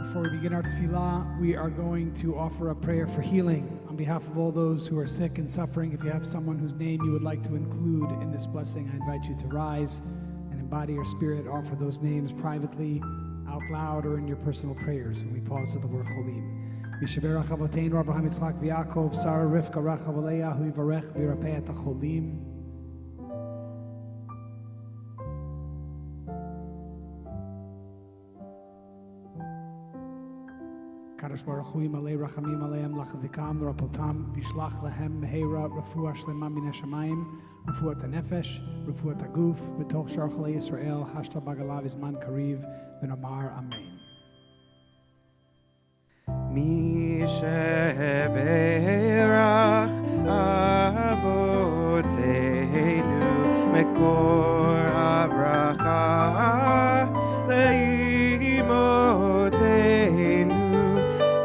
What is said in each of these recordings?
Before we begin our tefillah, we are going to offer a prayer for healing on behalf of all those who are sick and suffering. If you have someone whose name you would like to include in this blessing, I invite you to rise and in body or spirit offer those names privately, out loud, or in your personal prayers. And we pause at the word cholim. Mishaberach Avoteinu Avraham Yitzchak V'Yaakov Sarah Rivka Rachel Leah Hu Yivarech V'Yirapeh Et HaCholim. Kadosh Baruch Hu Yimalei Rachamim Aleim Lachzikam Rapotam Vishlach Lehem Meheira Refuah Shlema Min HaShamayim Refuat HaNefesh Refuat HaGuf B'toch Shar Chalei Yisrael Hashta Bagalav Izman Kariv V'Nomar Amen. Mi sheberach avoteinu mekor habracha leimotenu.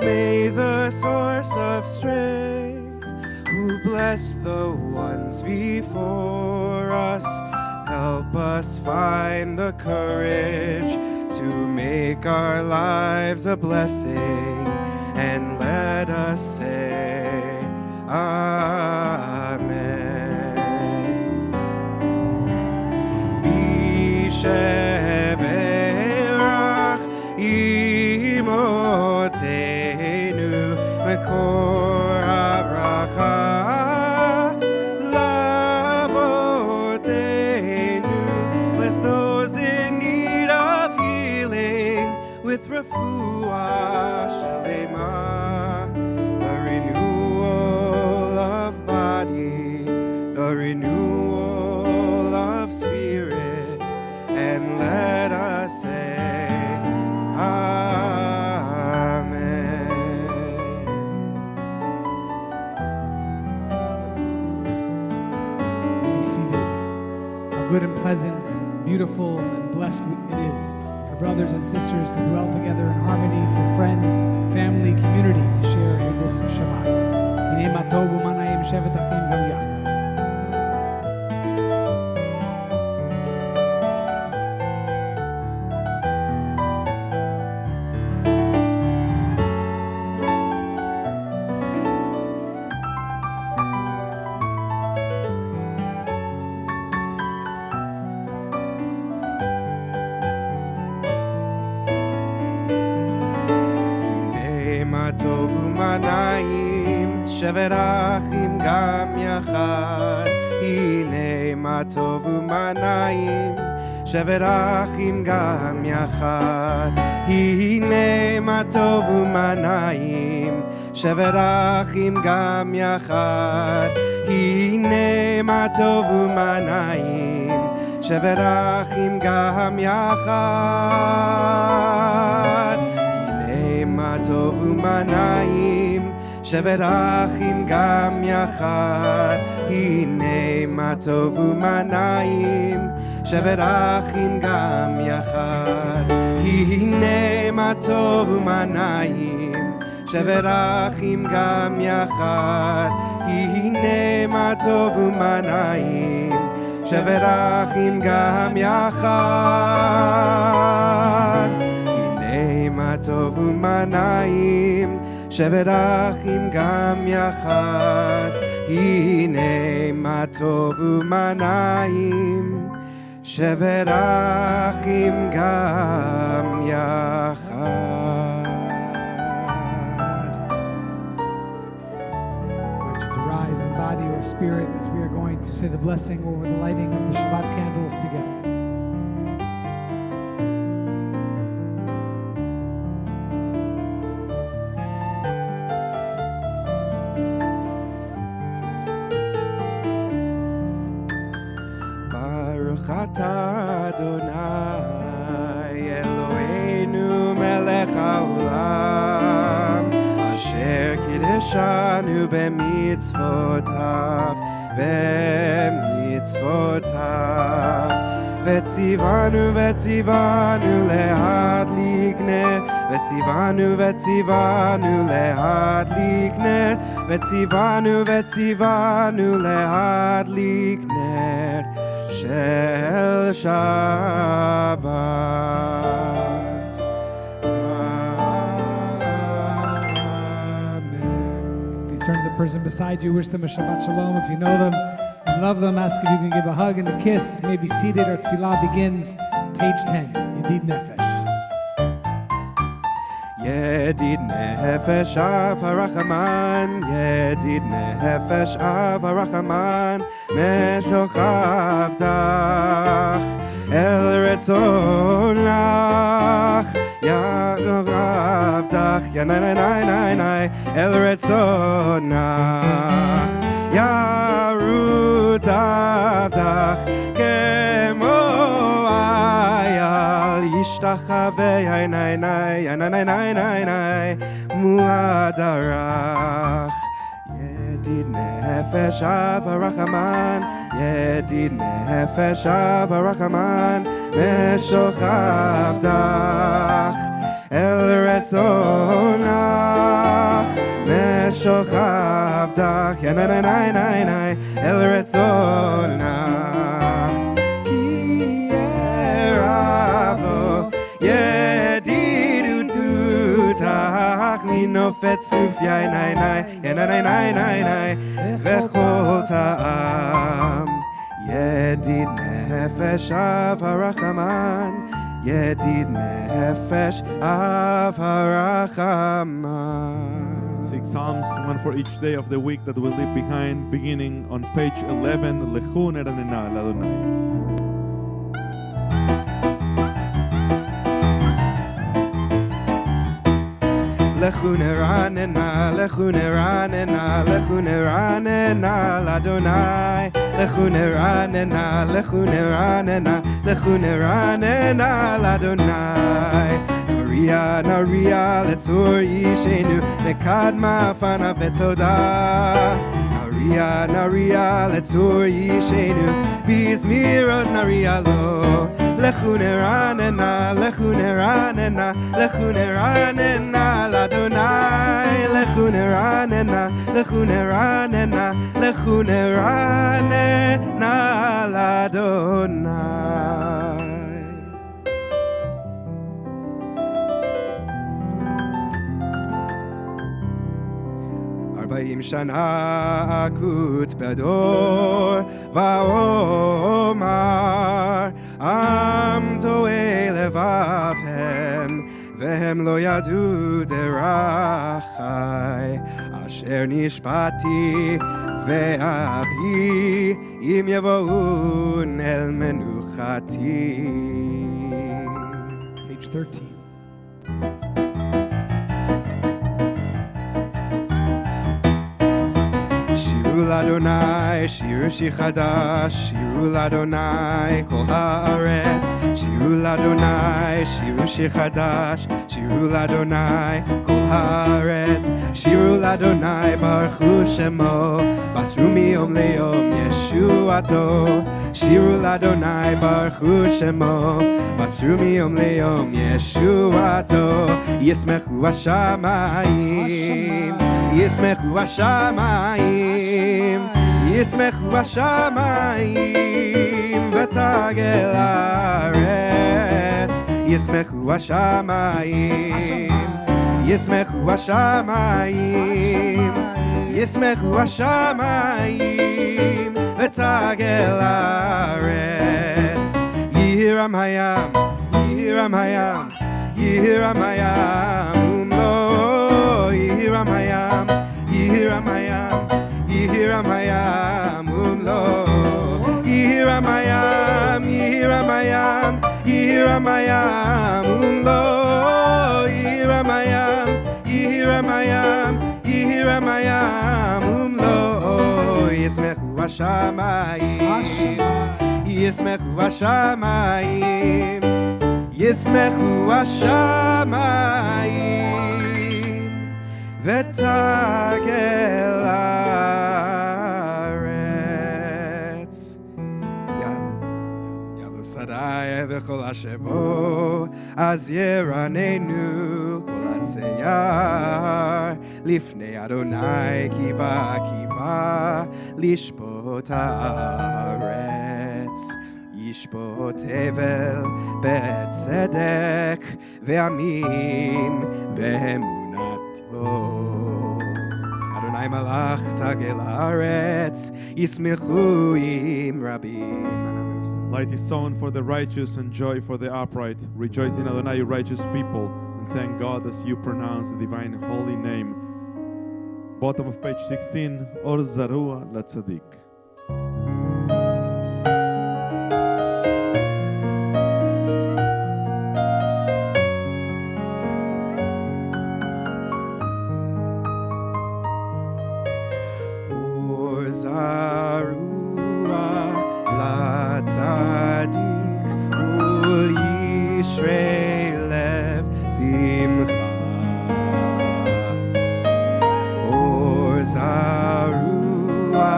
May the source of strength, who bless the ones before us, help us find the courage to make our lives a blessing, and let us say Amen. Bisheberach imotenu mekor habracha lavotenu. Bless those in need of healing with refuah shlema, the renewal of body, the renewal of spirit, and let us say Amen. Be seated. How good and pleasant, beautiful and blessed it is for brothers and sisters to dwell together in harmony, for friends, family, community to share in this Shabbat. Hinei ma tov u'ma na'im shevet achim gam yachad. טוב ומנעים שבת אחים גם יחד. הנה מה טוב ומנעים שבת אחים גם יחד. הנה מה טוב ומנעים שבת אחים גם יחד. הנה מה טוב ומנעים שבת אחים גם יחד. מה טוב ומנעים שבת אחים גם יחד. הנה מה טוב ומנעים שבת אחים גם יחד. הנה מה טוב ומנעים שבת אחים גם יחד. הנה מה טוב ומנעים שבת אחים גם יחד. מה טוב ומנעים שבת אחים גם יחד. הנה מה טוב ומנעים שבת אחים גם יחד. I want you to rise in body or spirit as we are going to say the blessing over the lighting of the Shabbat candles together. אתה אדוני אלוהינו מלך העולם, אשר קידשנו במצוותיו וציוונו להדליק נר, וציוונו להדליק נר, וציוונו להדליק נר של שבת. turn to the person beside you, wish them a Shabbat Shalom. If you know them and love them, ask if you can give a hug and a kiss. Maybe seated. Our tefillah begins. Page 10. Yedid Nefesh. ידיד נפש אב הרחמן, ידיד נפש אב הרחמן, משוכב דך אל רצונך, ירב דך, ינאי נאי נאי נאי נאי, אל רצונך, ירוץ עבדך כמו אייל, ישתחווה נאי נאי נאי נאי נאי נאי מועדרך. ידיד נפש אב הרחמן, ידיד נפש אב הרחמן, משוכב דך אל רצונך, משוכב דך, ינאי נאי נאי נאי נאי, אל רצונך. כי ירבו ידידותך, מנופת צוף יאי נאי נאי, ינאי נאי נאי נאי, וכל טעם. ידיד נפש אב הרחמן, ידיד נפש אב הרחמן. Sing Psalms, one for each day of the week that we'll leave behind, beginning on page 11, Lechu neranena l'Adonai. לכו נרננה, לכו נרננה, לכו נרננה לאדוני. לכו נרננה, לכו נרננה, לכו נרננה לאדוני. נריע, נריע לצור אישנו, נקדמה פניו בתודה. נריע, נריע לצור אישנו, בזמירות נריע לו. לכו נרננה, לכו נרננה, לכו נרננה לאדוני. לכו נרננה, לכו נרננה, לכו נרננה לאדוני. 40 שנה אקוט בדור ואומר עם טועה לבבם והם לא ידעו דרכי אשר נשבעתי ואבי אם יבואון אל מנוחתי. Page 13. שירו לאדוני, שירו שיר חדש, שירו לאדוני כל הארץ. שירו לאדוני, שירו שיר חדש, שירו לאדוני כל הארץ. שירו לאדוני, ברכו שמו, בסרו מיום ליום ישועתו. שירו לאדוני, ברכו שמו, בסרו מיום ליום ישועתו. ישמחו השמיים, ישמחו השמיים, ישמחו השמיים ותגל הארץ. ישמחו השמיים, ישמחו השמיים, ישמחו השמיים ותגל הארץ. יהירם הים, יהירם הים, יהירם הים ומלוא. יהירם הים, יהירם הים, יהירם הים ומלוא. יהירם הים, יהירם הים, יהירם הים ומלוא. יהירם הים, יהירם הים, יהירם הים ומלוא. ישמחו השמיים, ישמחו השמיים, ישמחו השמיים ותגל הארץ. יעלו שדי וכל אשר בו, אז ירננו כל הצייר לפני אדוני קיבה קיבה לשפוט הארץ. ישפוט הבל בצדק ועמים באמונתו. Adonai malachta gel haaretz, yismechu im rabim. Light is sown for the righteous and joy for the upright. Rejoice in Adonai, you righteous people, and thank God as you pronounce the divine holy name. Bottom of page 16, Or Zarua Latzadik. Or Zarua Latzadik, Ul Yishrei Lev Simcha. Zarua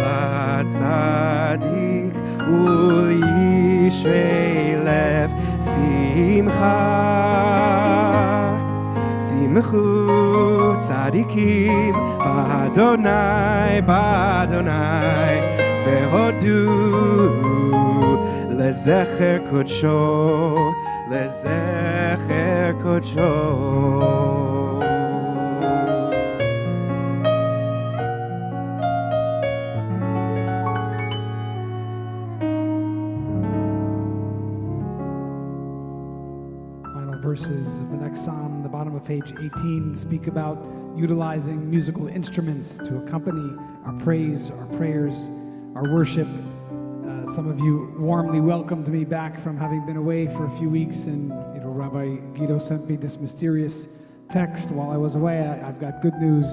Latzadik Ul Yishrei Lev Simcha. Simchu tzadikim b'Adonai b'Adonai ve'hodu lezecher kodsho lezecher kodsho. Verses of the next psalm, the bottom of page 18, speak about utilizing musical instruments to accompany our praise, our prayers, our worship. Some of you warmly welcomed me back from having been away for a few weeks, and Rabbi Guido sent me this mysterious text while I was away. I've got good news,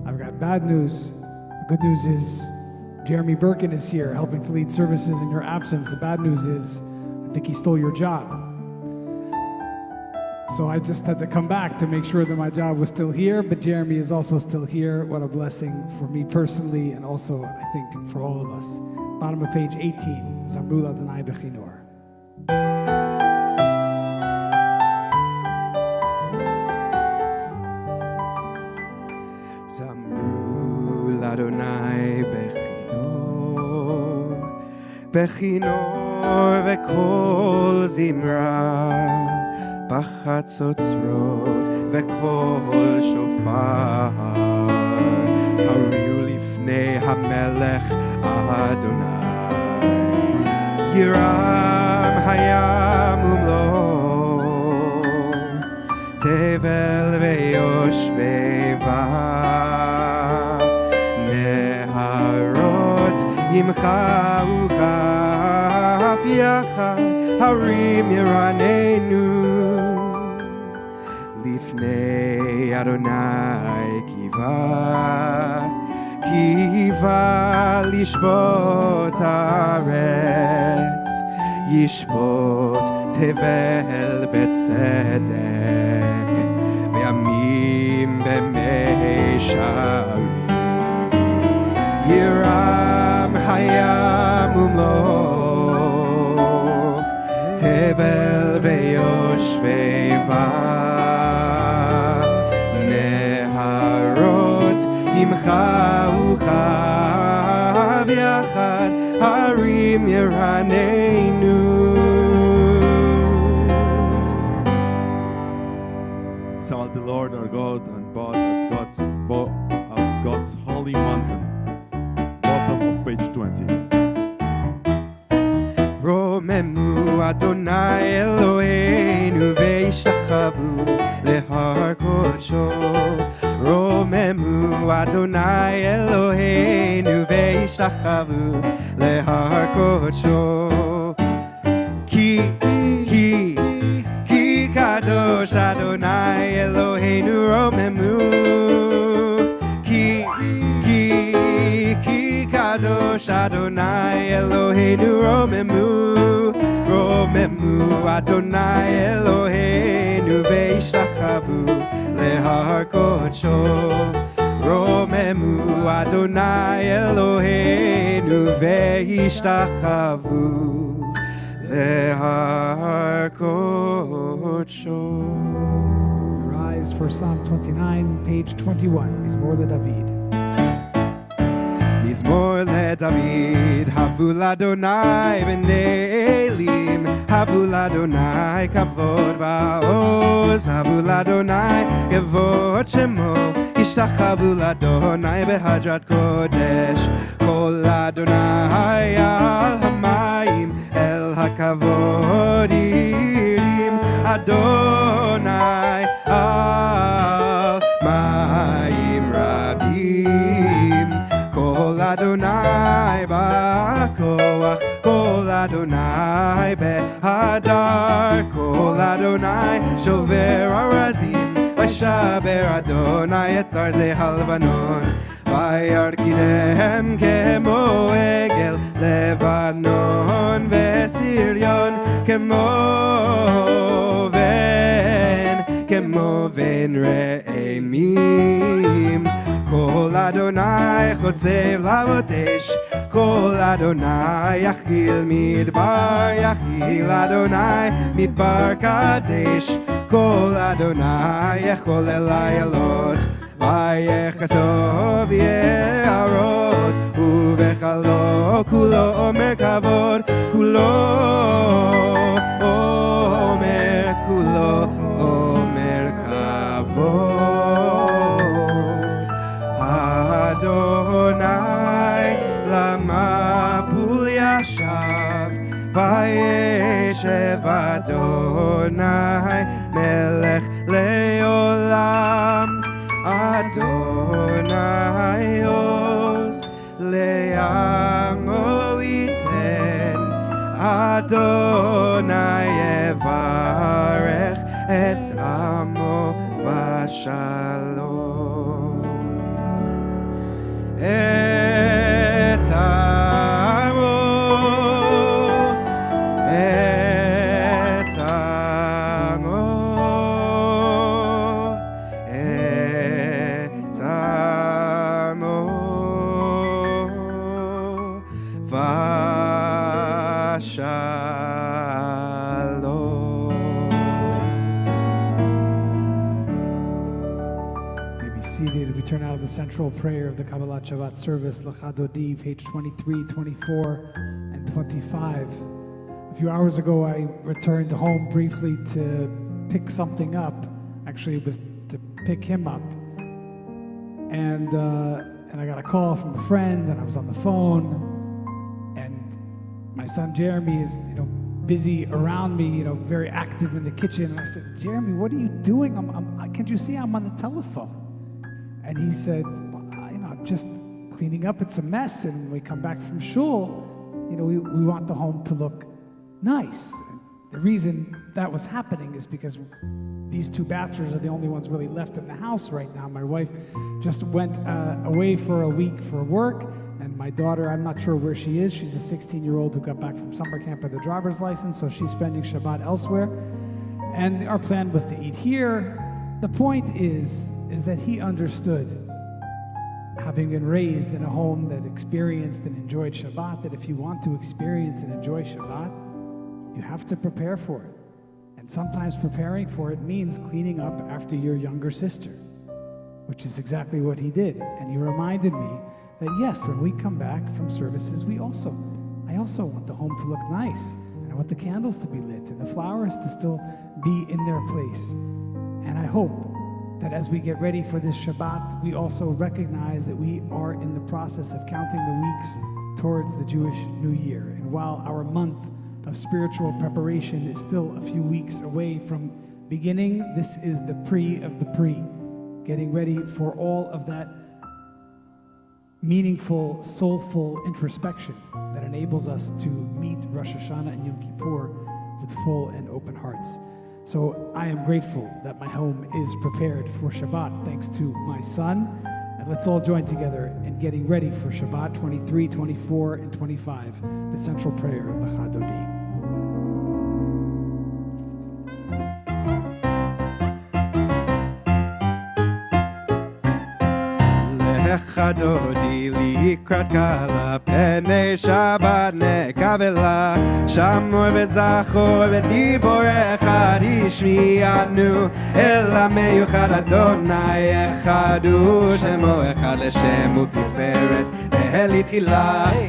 I've got bad news. The good news is Jeremy Birkin is here helping to lead services in your absence. The bad news is I think he stole your job. So I just had to come back to make sure that my job was still here, but Jeremy is also still here. What a blessing for me personally, and also, I think, for all of us. Bottom of page 18, Zamru Adonai Bechinor. Zamru Adonai Bechinor, Bechinor ve'kol zimra. בחצוצרות וקול שופר, הריעו לפני המלך אדוני, ירם הים ומלואו, תבל ויושבי בה, נהרות ימחאו כף יחד, הרים ירננו. לפני אדוני קיווה לשפוט הארץ, ישפוט תבל בצדק, וימים במישרים, ירם הים ומלואו, תבל ויושבי בה, ימחאו כף יחד, הרים ירננו. Exalt the Lord our God and bow at God's holy mountain. Bottom of page 20. רוממו אדוני אלוהינו וישתחוו להר קודשו. רוממו אדוני אלוהינו וישתחוו להר קודשו. כי קדוש אדוני אלוהינו רוממו. כי קדוש אדוני אלוהינו רוממו. רוממו אדוני אלוהינו וישתחוו להר קודשו. רוממו אדוני אלוהינו וישתחוו להר קודשו. Rise for Psalm 29, page 21, מזמור לדוד. מזמור לדוד, הבו לאדוני בני אלים, הבו לאדוני כבוד ועוז, הבו לאדוני כבוד שמו, השתחוו לאדוני בהדרת קודש, כל אדוני על המים, אל הכבוד ירים, אדוני על מים רבים, כל אדוני בכוח, כל אדוני בהדר, כל אדוני שובר ארזים, וישבר אדוני את ארזי הלבנון, וירקידם כמו עגל לבנון וסריון, כמו בן רעמים. כל אדוני חוצב להבות אש, כל אדוני יכיל מדבר, יכיל אדוני מדבר קדש, כל אדוני יכול אל איילות, ויחשוף יערות, ובחלו כולו אומר כבוד, כולו אומר, כולו אומר כבוד. אדוני למבול ישב, וישב אדוני מלך לעולם, אדוני עוז לעמו ייתן, אדוני יברך את עמו ושלום. את עמו, את עמו, את עמו ושלום. Be seated as we turn out of the central prayer of the Kabbalat Shabbat service, Lecha Dodi, page 23, 24, and 25. A few hours ago, I returned home briefly to pick something up. Actually, it was to pick him up. And I got a call from a friend, and I was on the phone. And my son Jeremy is, busy around me, very active in the kitchen. And I said, Jeremy, what are you doing? Can't you see I'm on the telephone? And he said, I'm just cleaning up. It's a mess. And when we come back from shul, we want the home to look nice. The reason that was happening is because these two bachelors are the only ones really left in the house right now. My wife just went away for a week for work, and my daughter, I'm not sure where she is. She's a 16-year-old who got back from summer camp with a driver's license, so she's spending Shabbat elsewhere. And our plan was to eat here. The point is that he understood, having been raised in a home that experienced and enjoyed Shabbat, that if you want to experience and enjoy Shabbat, you have to prepare for it. And sometimes preparing for it means cleaning up after your younger sister, which is exactly what he did. And he reminded me that yes, when we come back from services, I also want the home to look nice, and I want the candles to be lit and the flowers to still be in their place. And I hope that as we get ready for this Shabbat, we also recognize that we are in the process of counting the weeks towards the Jewish New Year. And while our month of spiritual preparation is still a few weeks away from beginning, this is the pre of the pre, getting ready for all of that meaningful, soulful introspection that enables us to meet Rosh Hashanah and Yom Kippur with full and open hearts. So I am grateful that my home is prepared for Shabbat thanks to my son. And let's all join together in getting ready for Shabbat 23, 24, and 25, the central prayer, Lecha Dodi. Lecha Dodi likrat gala, pnei Shabbat nekavela, shamor v'zachor v'dibor echad yishmi'anu, el ha'meyuchad Adonai echad hu, shemo echad l'shem u'tiferet ve'eli tchila.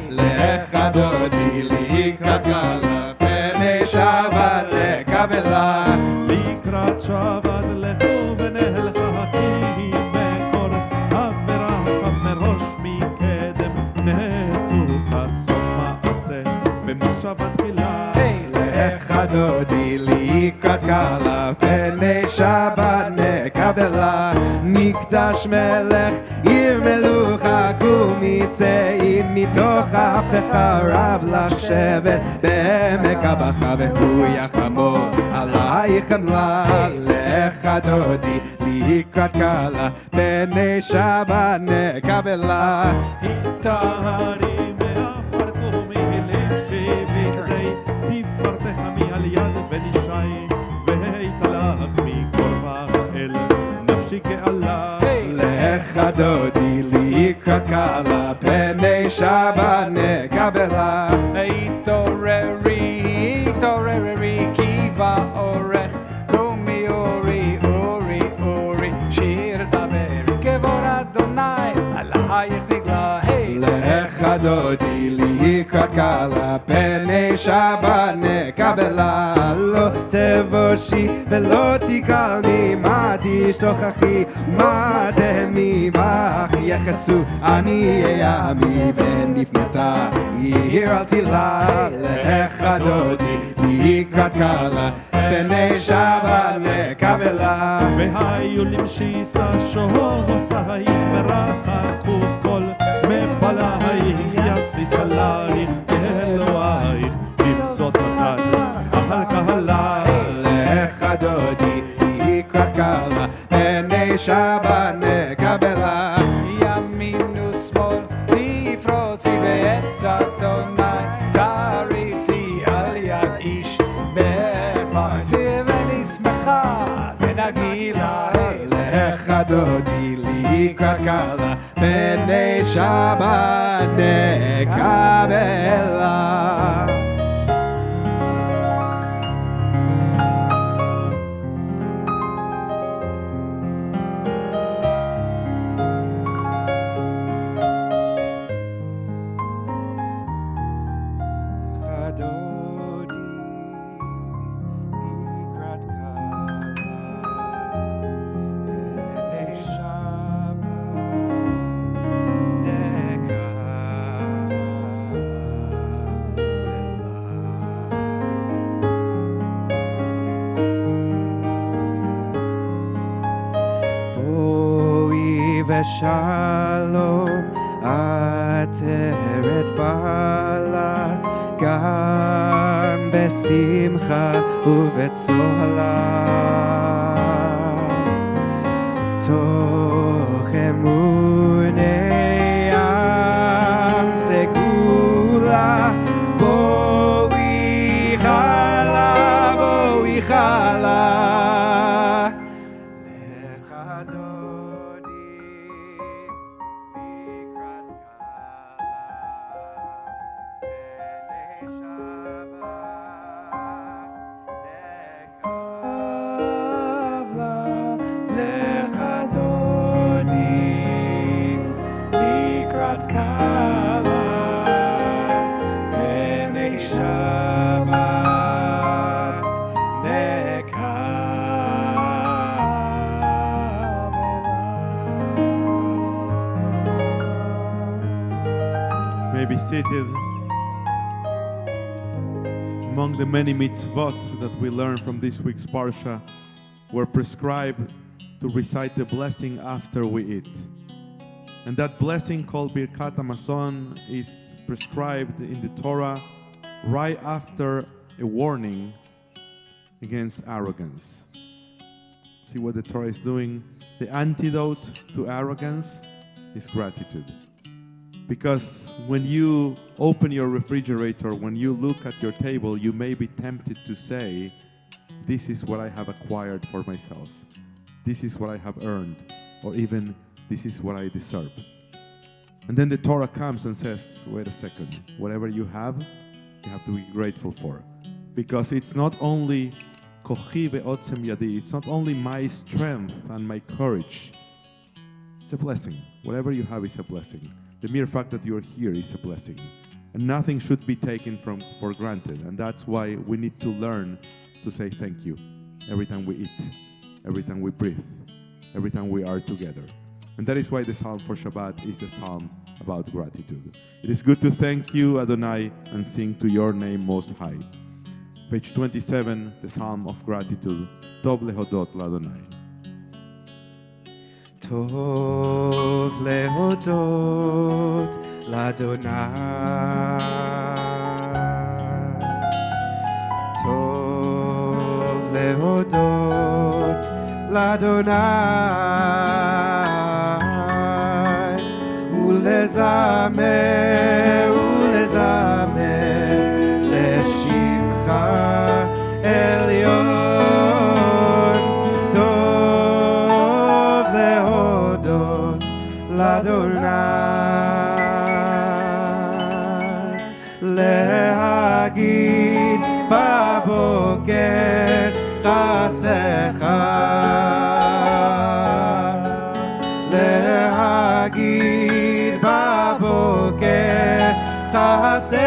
Lecha Dodi likrat gala, pnei Shabbat nekavela, לקראת שבת לכו ונלכה כי מקור חדותי לקראת קלה, פני שבת נקבלה. מקדש מלך עיר מלוכה, קום יצאי מתוך אפך, רב לך שבט בעמק הבכה, והוא יחמול עלייך חמלה. לחדותי לקראת קלה, פני שבת נקבלה. היטהרי מעפר תהומי מלב שבטי, תפארתך מעל יד בן ישי, והיתלך מקרבה אל נפשי כעלה. לחדותי לקראת קלה, פני שבת נקבלה. התעוררי, התעוררי, כי באורך, קומי אורי, אורי, אורי, שיר דברי כבוד אדוני, עלייך נגלה. לחדותי לקראת קלה, פני שבת נקבלה. לא תבושי ולא תקלמי, מה תשתוכחי ומה תהמי בך. יחסו עניי עמי ונפנתה עיר אל תילה. לחדותי לקראת קלה, פני שבת נקבלה. והיו למשיסה שורסייך, ורחקו כל מבלייך, יסיס עלייך אלוהיך, במסות מחד על קהלה. לחדותי לקראת קלה, פני שבת נקבלה. ימין ושמאל תפרוצי ואת אדוני תריצי על יד איש בפרצי ונשמחה ונגילה. לחדותי לקראת קלה, פני שבת נקבלה. ושלום עטרת בעלה, גם בשמחה ובצוהלה. תוך אמוני עם סגולה, בואי חלה, בואי חלה. Be seated. Among the many mitzvot that we learn from this week's parsha, we're prescribed to recite the blessing after we eat. And that blessing called Birkat HaMazon is prescribed in the Torah right after a warning against arrogance. See what the Torah is doing? The antidote to arrogance is gratitude. Because when you open your refrigerator, when you look at your table, you may be tempted to say, this is what I have acquired for myself. This is what I have earned. Or even, this is what I deserve. And then the Torah comes and says, wait a second, whatever you have to be grateful for. Because it's not only kochi ve'otzem yadi, it's not only my strength and my courage. It's a blessing. Whatever you have is a blessing. The mere fact that you're here is a blessing. And nothing should be taken for granted. And that's why we need to learn to say thank you every time we eat, every time we breathe, every time we are together. And that is why the Psalm for Shabbat is a psalm about gratitude. It is good to thank you, Adonai, and sing to your name most high. Page 27, the Psalm of Gratitude. Tov lehodot l'Adonai. טוב להודות לאדוני, טוב להודות לאדוני, ולזמר לשמך עליון. לאדוני, להגיד בבוקר חסדך, להגיד בבוקר חסדך,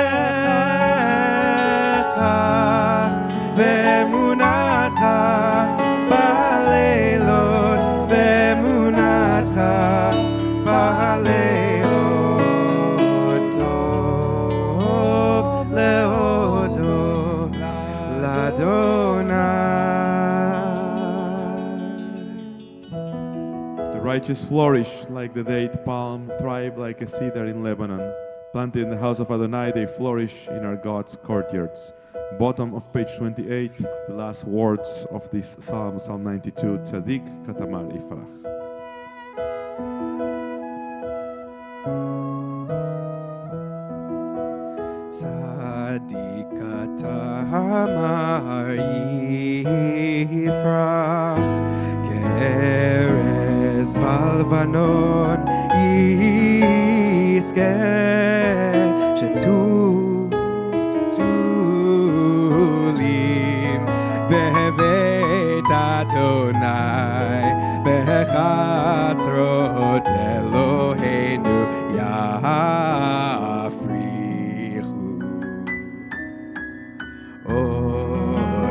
ואמונתך בלילות, ואמונתך בלילות, טוב להודות לאדוני. The righteous flourish like the date palm, thrive like a cedar in Lebanon. Planted in the house of Adonai, they flourish in our God's courtyards. Bottom of page 28, the last words of this psalm, Psalm 92, Tzadik katamar ifrach. צדיק katamar yifrach, כארז בלבנון יזכה, שתולים בבית אדוני, בחצרות אלוהינו יפריחו.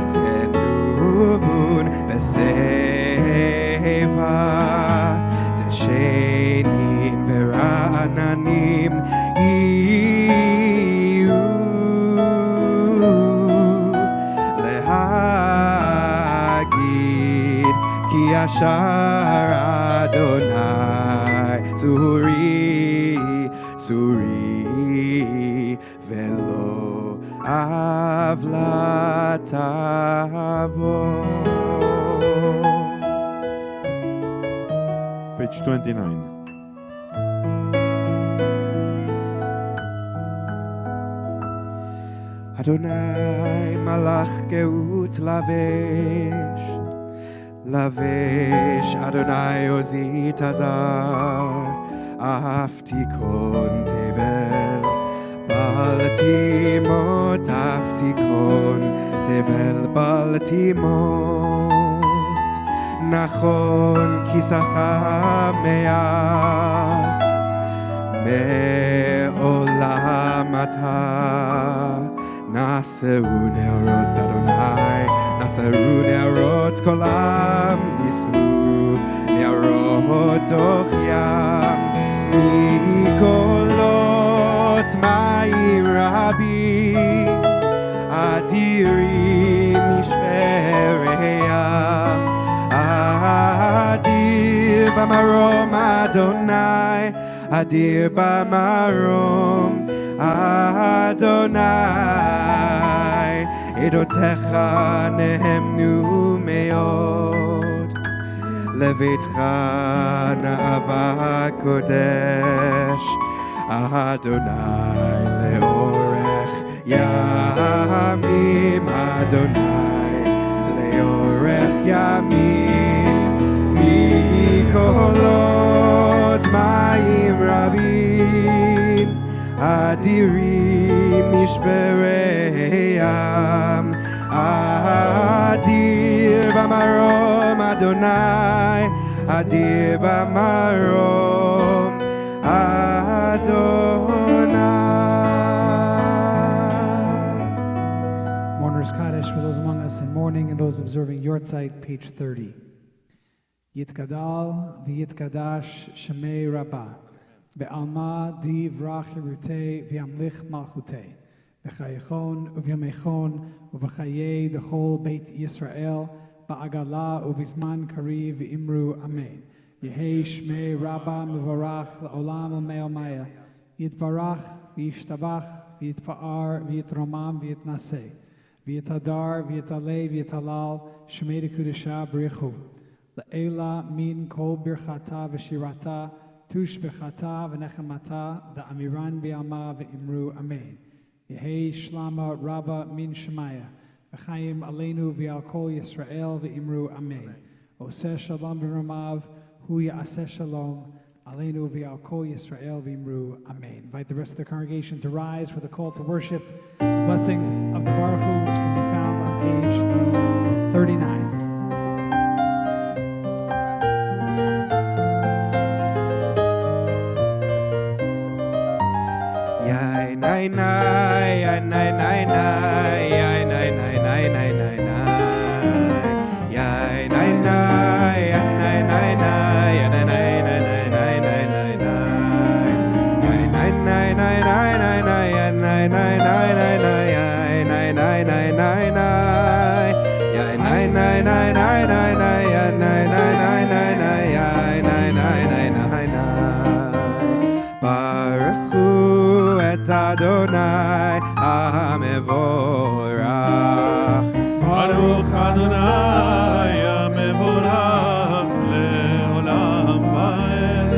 תנובון בשיבה, דשנים ורעננים יהיו, להגיד כי ישר אדוני, צורי צורי ולא עוולה תבוא. Page 29. אדוני מלאך גאות לבש, אדוני עוזי תזר, אהבתי קון תבל, בל תימות, אהבתי קון תבל, בל תימות. נכון כיסך מאז, מעולם אתה. נשאו נרות אדוני, נשאו נרות כל עם, נישאו נרות תוך ים, מקולות מים רבים, אדירים משברי ים, אדיר במרום אדוני, אדיר במרום אדוני, עדותיך נאמנו מאוד, לביתך נאווה קודש, אדוני לאורך ימים, אדוני לאורך ימים, מקולות מים רבים, אדירים משברי ים, אדיר במרום אדוני, אדיר במרום אדוני. Mourners Kaddish for those among us in mourning and those observing Yortzeit, page 30. Yitkadal v'yitkadash shemei rabbah, be'alma div rach yerutei v'yamlich malchutei, בחייכון ובימיכון ובחיי דכל בית ישראל, בעגלה ובזמן קריב ואמרו אמן. יהי שמי רבה מבורך לעולם ומעלמיה, יתברך וישתבח ויתפאר ויתרומם ויתנשא, ויתהדר ויתעלה ויתהלל, שמי דקודשה בריחו. לעילה מן כל ברכתה ושירתה, תושבחתה ונחמתה, דאמירן ביעמה ואמרו אמן. יהי שלמה רבה מן שמיה, וחיים עלינו ועל כל ישראל ואמרו אמן. עושה שלום ברמיו, הוא יעשה שלום עלינו ועל כל ישראל ואמרו amen. Invite the rest of the congregation to rise for the call to worship, the blessings of the Baruch Hu, which can be found on page 39. Yai nai nai, yai nai nai nai, yai nai nai nai nai nai nai, yai nai nai, yai nai nai nai, yai nai nai nai nai nai nai nai nai, yai nai nai nai nai nai nai, yai nai nai nai nai nai, yai nai nai nai nai nai, yai nai nai nai nai nai nai, yai nai nai nai nai nai, yai nai nai nai nai nai. Baruch Hu et Adonai HaMevorach. Baruch Adonai HaMevorach le'olam va'ed.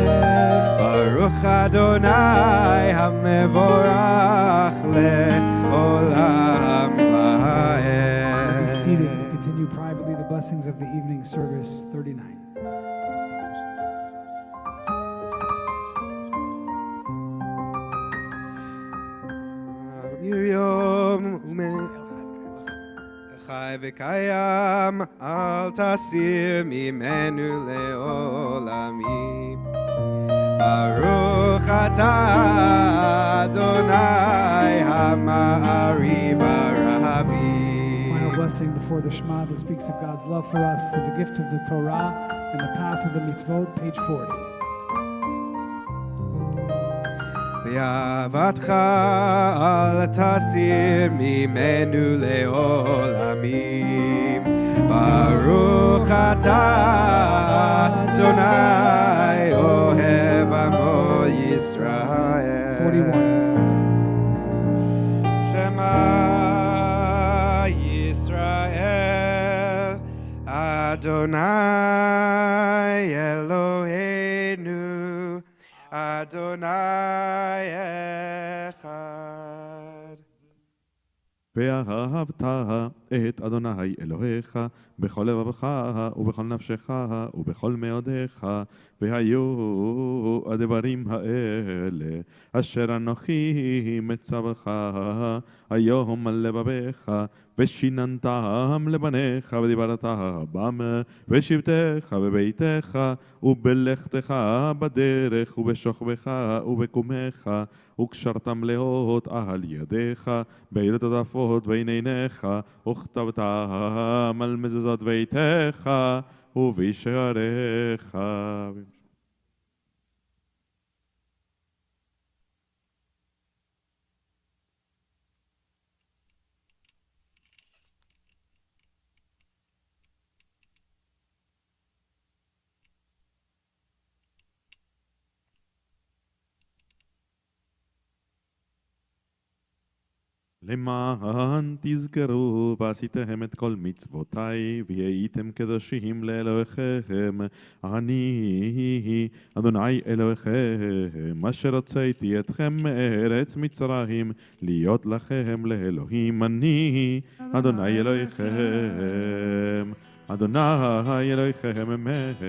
Baruch Adonai HaMevorach le'olam Be va'ed. seated and continue privately the blessings of the evening service 39. Yom Chai v'kayam al tasir mimenu le'olamim. Baruch atah Adonai ha'ma'ariv ha'ravi. Final blessing before the Shema that speaks of God's love for us through the gift of the Torah and the path of the mitzvot, page 40. V'avatcha al tasir mimenu le'olamim. Baruch atah Adonai ohev amo Yisrael. 41. Shema Yisrael Adonai Eloheinu Adonai Echad. ואהבת את אדוני אלוהיך בכל לבבך ובכל נפשך ובכל מאודיך, והיו הדברים האלה אשר אנוכי מצווך היום על לבביך, ושיננתם לבניך ודיברת בם בשבתך בביתך ובלכתך בדרך ובשוכבך ובקומך, וקשרתם לאות על ידיך בעילות עטפות בין עיניך, וכתבתם על מזוזות ביתך ובשעריך. למען תזכרו ועשיתם את כל מצוותיי והייתם קדושים לאלוהיכם, אני אדוני אלוהיכם אשר הוצאתי אתכם מארץ מצרים להיות לכם לאלוהים, אני אדוני אלוהיכם, אדוני אלוהיכם אמת.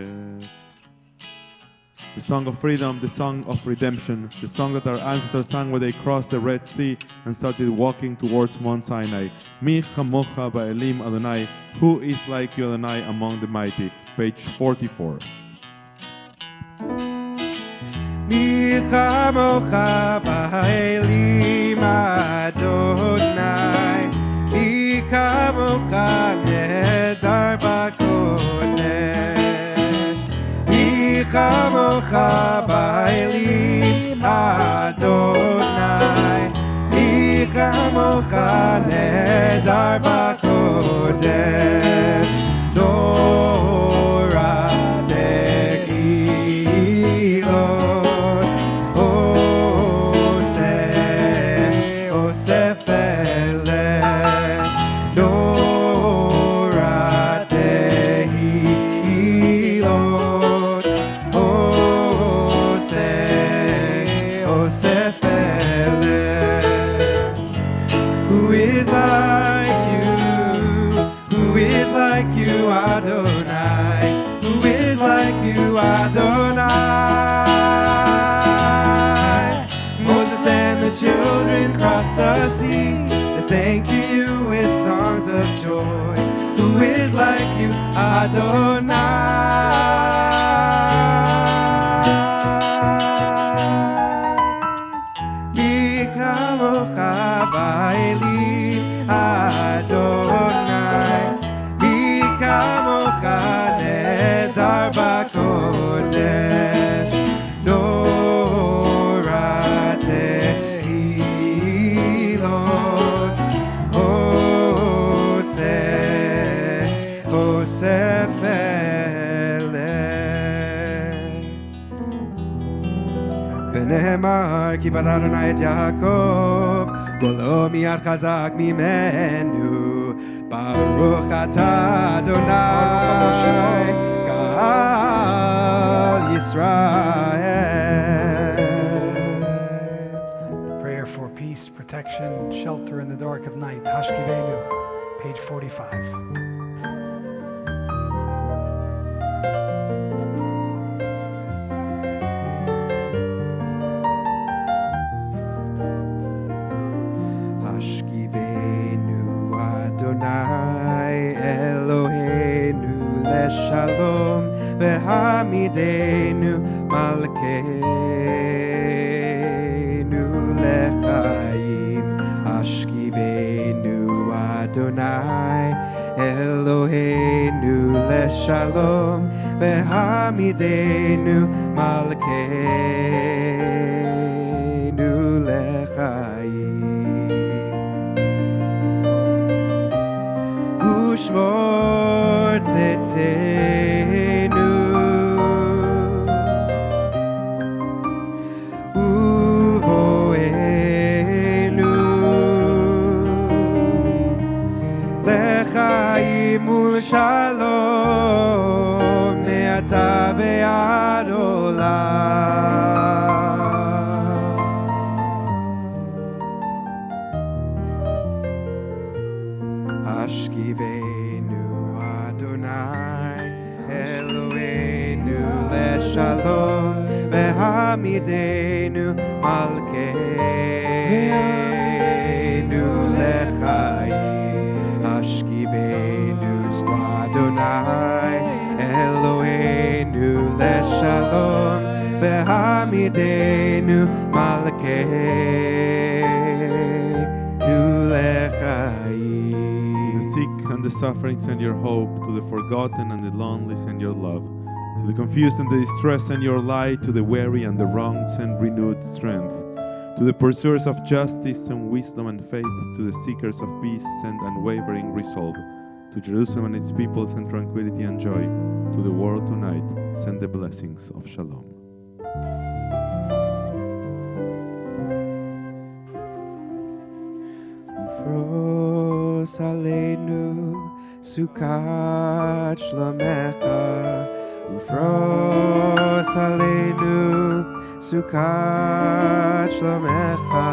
The song of freedom, the song of redemption, the song that our ancestors sang when they crossed the Red Sea and started walking towards Mount Sinai. Mi chamocha ba'elim Adonai, who is like you Adonai among the mighty. Page 44. Mi chamocha ba'elim Adonai, mi chamocha nedar b'kodesh. Chamocha ba'elim Adonai, mi chamocha כמוך נהדר בקודש, נורא תהילות, עושה פלא, נורא תהילות, עושה פלא. Who is like you? Who is like you, Adonai? Who is like you, Adonai? Moses and the children crossed the sea. They sang to you with songs of joy. Who is like you, Adonai? Mi kamocha ba'elim, Adonai. Mi kamocha nehedar b'kodesh, nora tehilot, oseh feleh. ונאמר כי בלע אדוני את יעקב, קולו מיד חזק ממנו. ברוך אתה אדוני גאל ישראל. Prayer for peace, protection, shelter in the dark of night. Hashkivenu, page 45. Hashkivenu Adonai Eloheinu leshalom, v'hamidenu malkeinu lechaim. Hashkivenu Adonai Eloheinu leshalom, v'hamidenu malkeinu lechaim. Ushmor tzetenu, uvoenu, lechaim ulshalom, me'ata ve'ad olam. Hashkivenu Adonai Eloheinu leshalom, v'hamidenu malkeinu lechaim. Hashkivenu Adonai Eloheinu leshalom, v'hamidenu malkeinu lechaim. To the sick and the suffering send your hope, to the forgotten and the lonely send your love, to the confused and the distressed send your light, to the weary and the wronged send renewed strength, to the pursuers of justice send wisdom and faith, to the seekers of peace send unwavering resolve, to Jerusalem and its people send tranquility and joy, to the world tonight send the blessings of Shalom. Ufros aleinu sukat shlomecha, ufros aleinu sukat shlomecha.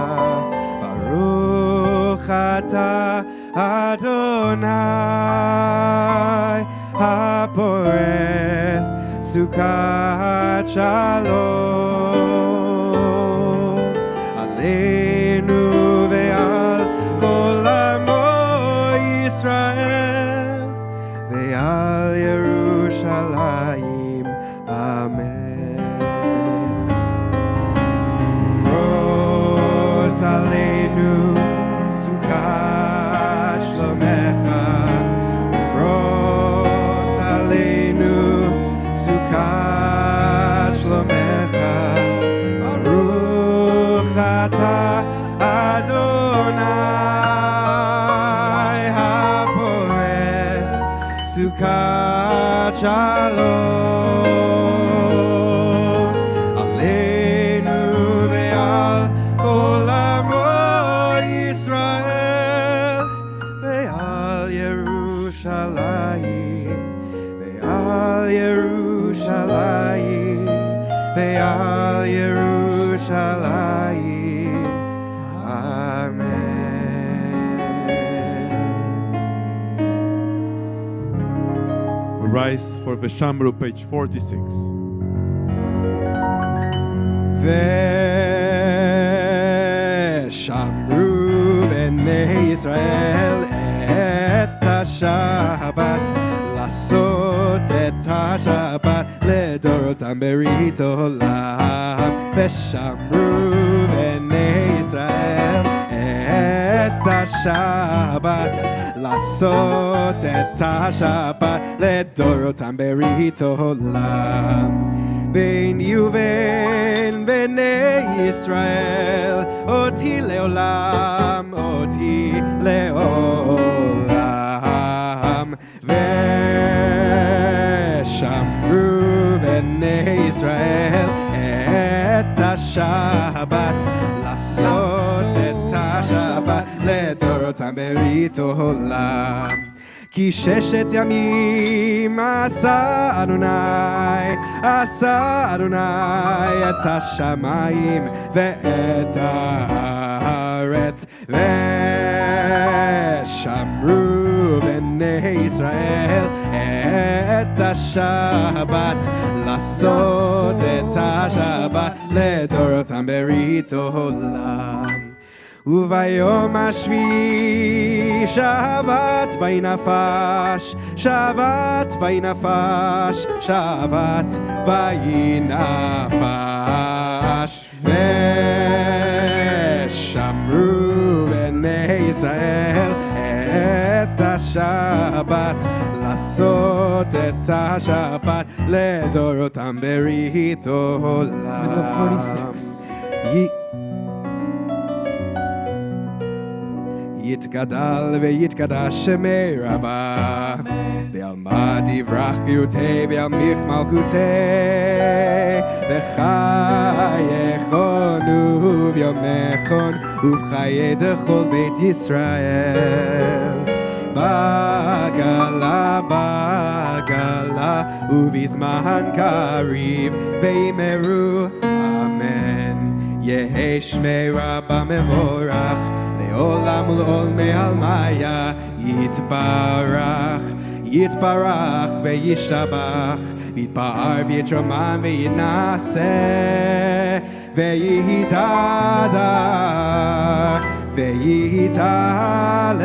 Baruch ata Adonai hapores sukat shalom aleinu ve'al kol amo Yisrael ve'al Yerushalayim. Amen. Ufros aleinu sukat shlomecha, ufros aleinu sukat shlomecha. Baruch ata Adonai Sukkot Shalom Aleinu ve'al kol amo Yisrael ve'al Yerushalayim ve'al Yerushalayim ve'al Yerushalayim. Amen. We rise for Veshamru, page 46. Veshamru b'nei Yisrael et ha-Shabbat לעשות את השבת לדורותם ברית עולם ושמרו בני ישראל את השבת לעשות את השבת לדורותם ברית עולם ביני ובין בני ישראל אותי לעולם אותי לעולם ושמרו בני ישראל את השבת לעשות את השבת לדורותם ברית עולם כי ששת ימים עשה אדוני את השמיים ואת הארץ ושמרו בני ישראל את השבת לעשות את השבת לדורותם ברית עולם וביום השביעי שבת וינפש שבת וינפש שבת וינפש ושמרו בני ישראל את השבת לעשות את השבת לדורותם ברית עולם. Middle of 46. יתגדל ויתקדש שמי רבה ועל מה דברך חיותי ועל מיך מלכותי בחייכון וביומכון ובחיי דכל בית ישראל בגלה בגלה ובזמן קריב ויאמרו אמן יהי שמי רבה מבורך לעולם ולעולמי עלמיה יתברך יתברך וישתבח ויתפאר ויתרומם וינשא ויתהדר ויתעלה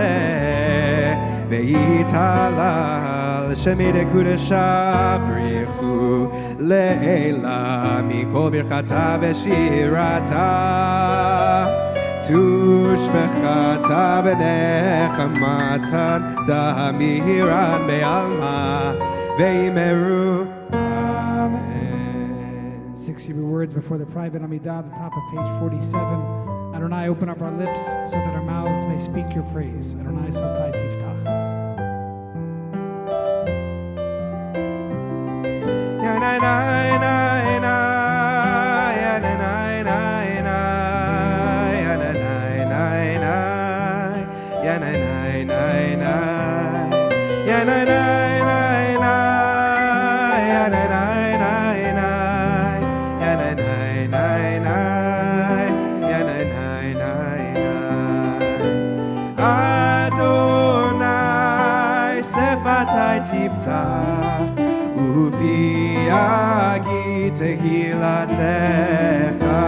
ויתהלל שמי דקודשה בריחו לעילה מכל ברכתה ושירתה תושבחתה ונחמתן תמירן בעלמה ויאמרו Amen. 6 Hebrew words before the private Amidah at the top of page 47. Adonai, open up our lips so that our mouths may speak your praise. Adonai Svatai Tiftach. Adonai Sefatai Tiftach Ufi Agi Tehilatecha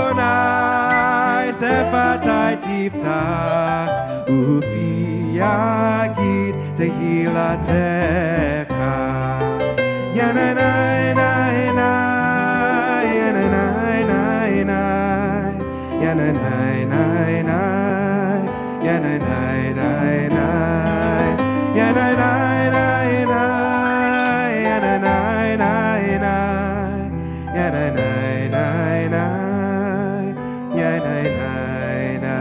Adonai Sefatai Tiftach Ufi Agi Tehilatecha Yananai Nai Nai Yananai Nai Nai Yananai Nai Nai Yananai Nai Nai Yananai Nai Nai Yananai Nai Nai Yananai Nai Nai Yananai Nai Nai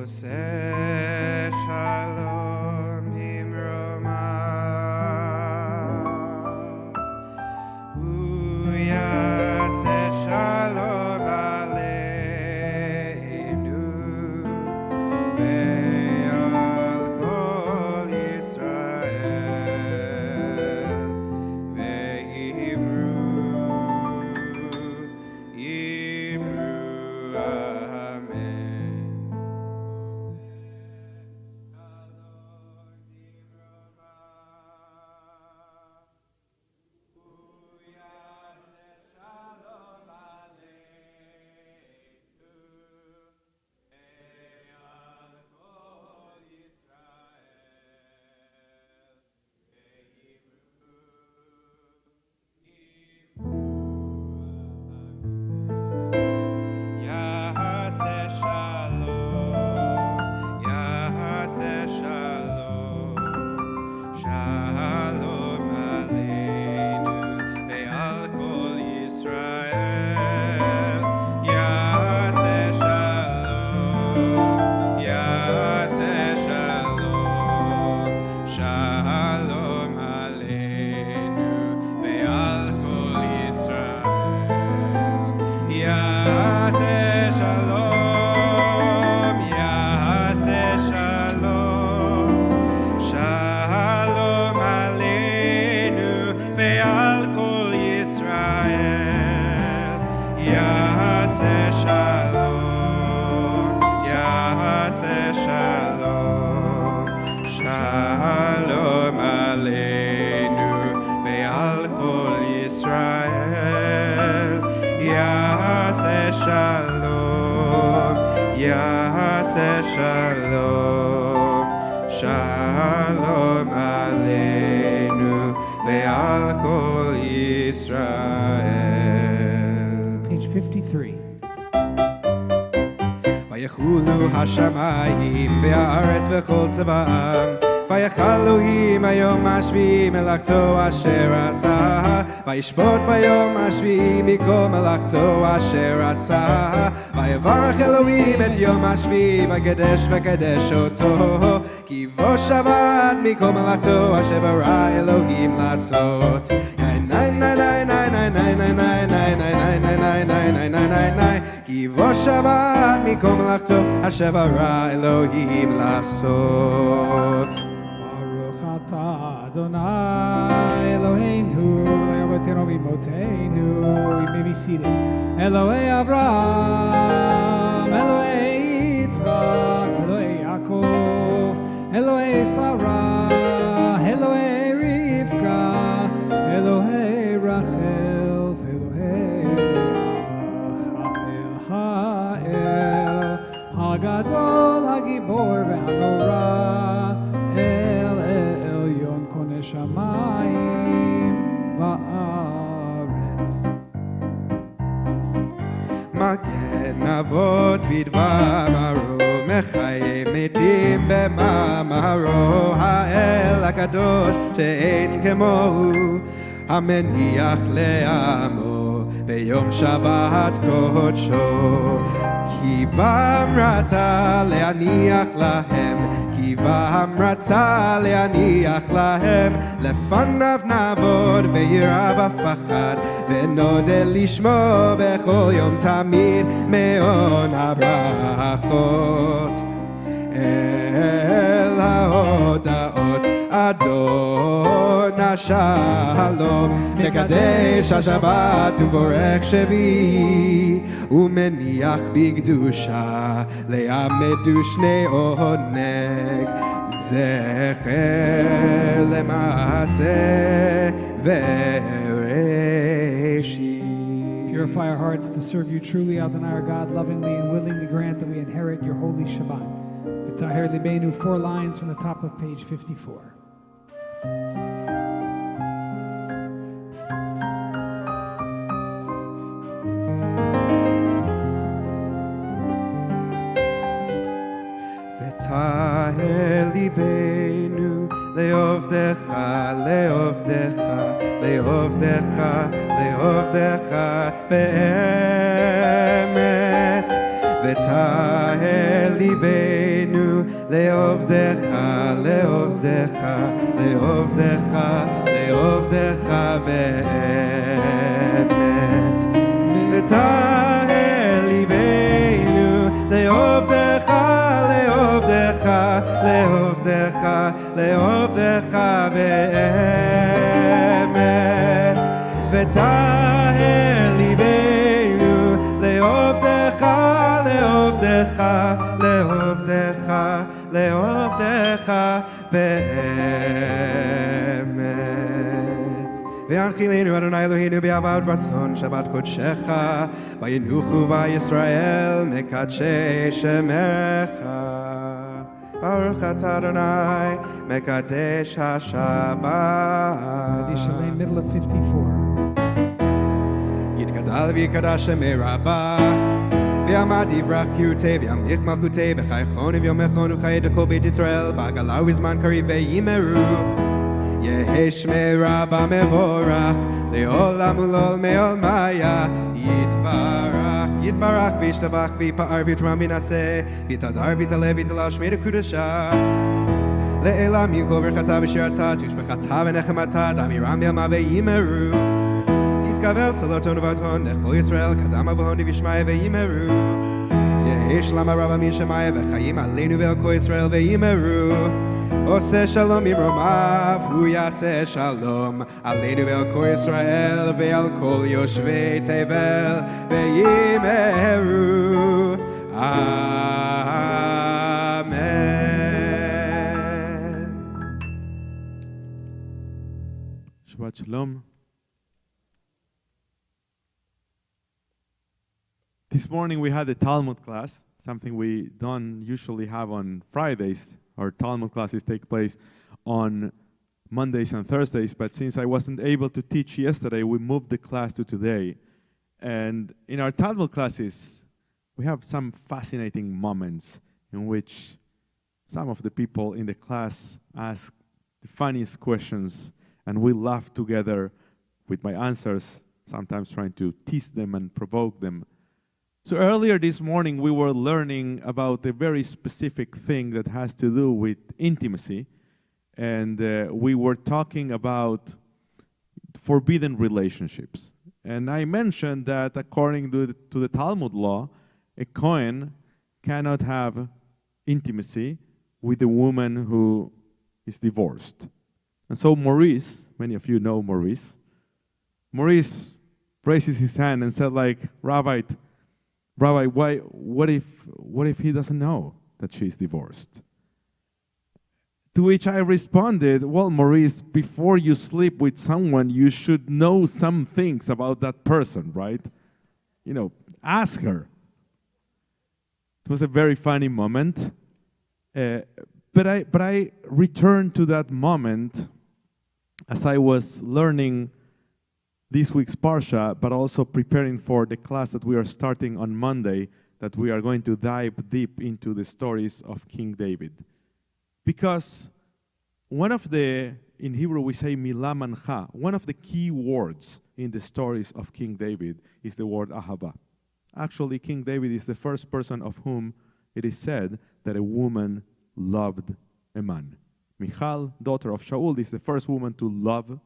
Say shalom imromav. Yaseh shalom aleinu ve'al kol Yisrael ve'imru amen. Shalom aleinu ve'al kol Yisrael. Yaseh shalom, Yaseh shalom. Shalom aleinu ve'al kol Yisrael. Page 53. ויחולו השמיים והארץ וכל צבאם ויכל אלוהים היום השביעי מלאכתו אשר עשה וישפוט ביום השביעי מכל מלאכתו אשר עשה ויברך אלוהים את יום השביעי וקדש אותו כי בו שבת מכל מלאכתו אשר ברא אלוהים לעשות כי בו שבת מכל מלאכתו אשר ברא אלוהים לעשות. Baruch atah Adonai Eloheinu Le'avotenu v'imotenu. You may be seated. Elohei Avraham, Elohei Yitzchak, Elohei Yaakov, Elohei Sarah, Elohei Rivka, Elohei Rachel, Elohei Leah, Ha'el, Hagadol, Hagibor, Ve'hanora, El Elyon, Koneh Shamayim, Va'aretz. מגן אבות בדבר מרו, מחיה מתים במאמרו, האל הקדוש שאין כמוהו, המניח לעמו ביום שבת קודשו. כי בם רצה להניח להם, כי בם רצה להניח להם, לפניו נעבוד ביראה ופחד, ונודה לשמו בכל יום תמיד מעון הברכות. אל ההודעות אדון השלום, מקדש השבת ובורך שביעי, ומניח בקדושה לימדו שני עונג, זכר למעשה וראשית. Purify our hearts to serve you truly, Adonai our God, lovingly and willingly grant that we inherit your holy Shabbat. V'taher libeinu, 4 lines from the top of page 54. v'tahel libeinu le'ovdecha, le'ovdecha, le'ovdecha, le'ovdecha be'emet. v'tahel libeinu le'ovdecha, le'ovdecha, le'ovdecha, le'ovdecha be'emet. v'tahel libeinu le'ovdecha, le'ovdecha, le'ovdecha, le'ovdecha be'emet. v'tahel libeinu le'ovdecha, le'ovdecha, le'ovdecha, le'ovdecha be'emet. V'yanchilenu Adonai Eloheinu b'avad ratzon Shabbat kodshecha v'yinuchu v'Yisrael mekadshei shemecha. Baruch atah Adonai mekadesh Kaddish haShabbat. Shalem, middle of 54. יתגדל ויקדש שמי רבה ויעמד יברח קיוטי וימליך מלכותי וחייכון ויומכון וחיי דכל בית ישראל בעגלה ובזמן קריב וימרו יהי שמי רבה מבורך לעולם ולעולמי עולמיה יתברך יתברך וישתבח ויפאר ויתרם וינשא ויתהדר ויתעלה ויתעלה שמי לקודשה לעילם ינקול ברכתה ושירתה תושבחתה ונחמתה דמירם בימה וימרו תתקבל צלותון ובתון לכל ישראל קדם אבוהון וישמעי וימרו יהי שלום הרבה משמיים וחיים עלינו ועל כל ישראל וימרו עושה שלום ממרומיו הוא יעשה שלום עלינו ועל כל ישראל ועל כל יושבי תבל וימרו אמן. Shabbat Shalom. This morning we had a Talmud class, something we don't usually have on Fridays. Our Talmud classes take place on Mondays and Thursdays, but since I wasn't able to teach yesterday, we moved the class to today. And in our Talmud classes, we have some fascinating moments in which some of the people in the class ask the funniest questions, and we laugh together with my answers, sometimes trying to tease them and provoke them. So earlier this morning, we were learning about a very specific thing that has to do with intimacy. And we were talking about forbidden relationships. And I mentioned that according to the Talmud law, a Kohen cannot have intimacy with a woman who is divorced. And so Maurice, many of you know Maurice raises his hand and said, like, Rabbi, what if he doesn't know that she's divorced? To which I responded, well, Maurice, before you sleep with someone, you should know some things about that person, right? You know, ask her. It was a very funny moment. But I returned to that moment as I was learning this week's Parsha, but also preparing for the class that we are starting on Monday, that we are going to dive deep into the stories of King David. Because one of the, in Hebrew we say milah mancha, one of the key words in the stories of King David is the word ahava. Actually, King David is the first person of whom it is said that a woman loved a man. Michal, daughter of Shaul, is the first woman to love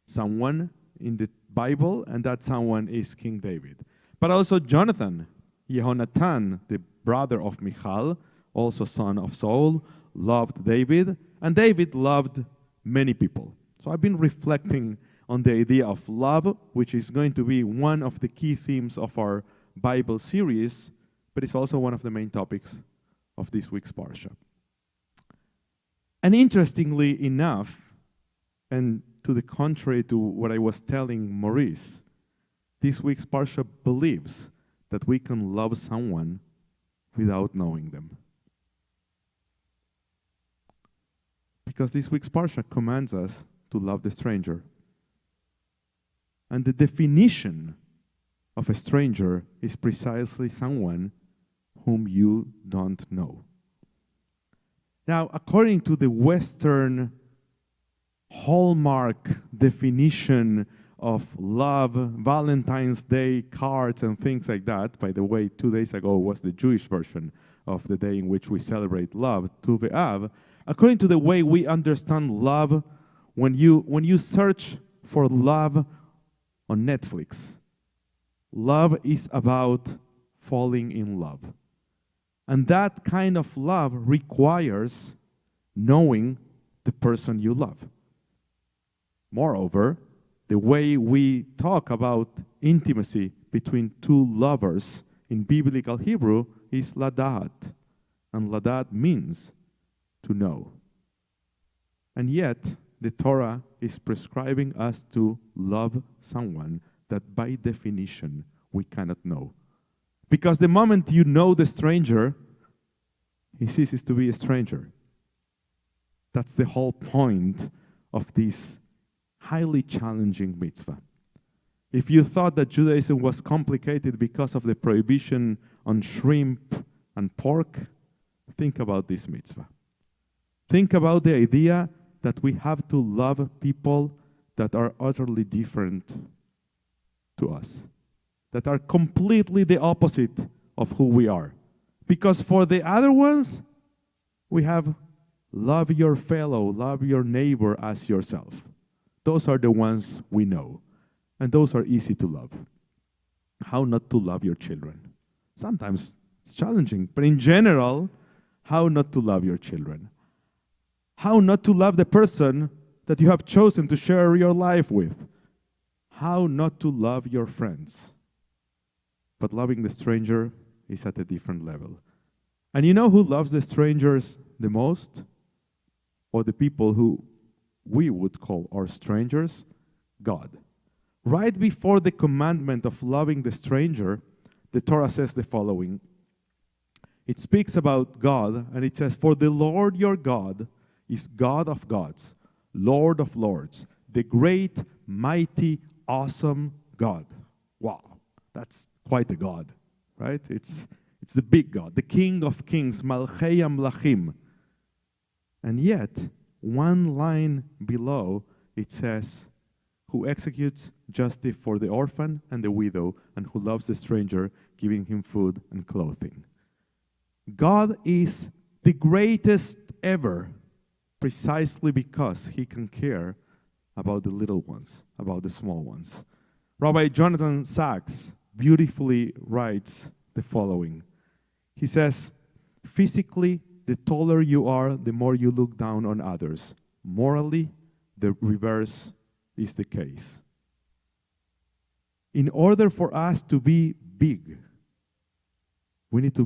someone in the Bible, and that someone is King David. But also Jonathan, Yehonatan, the brother of Michal, also son of Saul, loved David, and David loved many people. So I've been reflecting on the idea of love, which is going to be one of the key themes of our Bible series, but it's also one of the main topics of this week's Parsha. And interestingly enough, and to the contrary to what I was telling Maurice, this week's Parsha believes that we can love someone without knowing them. Because this week's Parsha commands us to love the stranger. And the definition of a stranger is precisely someone whom you don't know. Now, according to the Western hallmark definition of love, Valentine's Day cards and things like that, by the way, 2 days ago was the Jewish version of the day in which we celebrate love, Tu B'Av. According to the way we understand love, when you search for love on Netflix, love is about falling in love. And that kind of love requires knowing the person you love. Moreover, the way we talk about intimacy between two lovers in biblical Hebrew is ladat. And ladat means to know. And yet, the Torah is prescribing us to love someone that by definition we cannot know. Because the moment you know the stranger, he ceases to be a stranger. That's the whole point of this highly challenging mitzvah. If you thought that Judaism was complicated because of the prohibition on shrimp and pork, think about this mitzvah. Think about the idea that we have to love people that are utterly different to us, that are completely the opposite of who we are. Because for the other ones, we have love your fellow, love your neighbor as yourself. Those are the ones we know, and those are easy to love. How not to love your children? Sometimes it's challenging, but in general, how not to love your children? How not to love the person that you have chosen to share your life with? How not to love your friends? But loving the stranger is at a different level. And you know who loves the strangers the most? Or the people who we would call our strangers? God. Right before the commandment of loving the stranger, the Torah says the following. It speaks about God, and it says, "For the Lord your God is God of gods, Lord of lords, the great, mighty, awesome God." Wow, that's quite a God, right? It's the big God, the King of kings, Malchei Amlachim. And yet, one line below, it says, "Who executes justice for the orphan and the widow, and who loves the stranger, giving him food and clothing." God is the greatest ever, precisely because he can care about the little ones, about the small ones. Rabbi Jonathan Sachs beautifully writes the following. He says, "Physically, the taller you are, the more you look down on others. Morally, the reverse is the case." In order for us to be big, we need to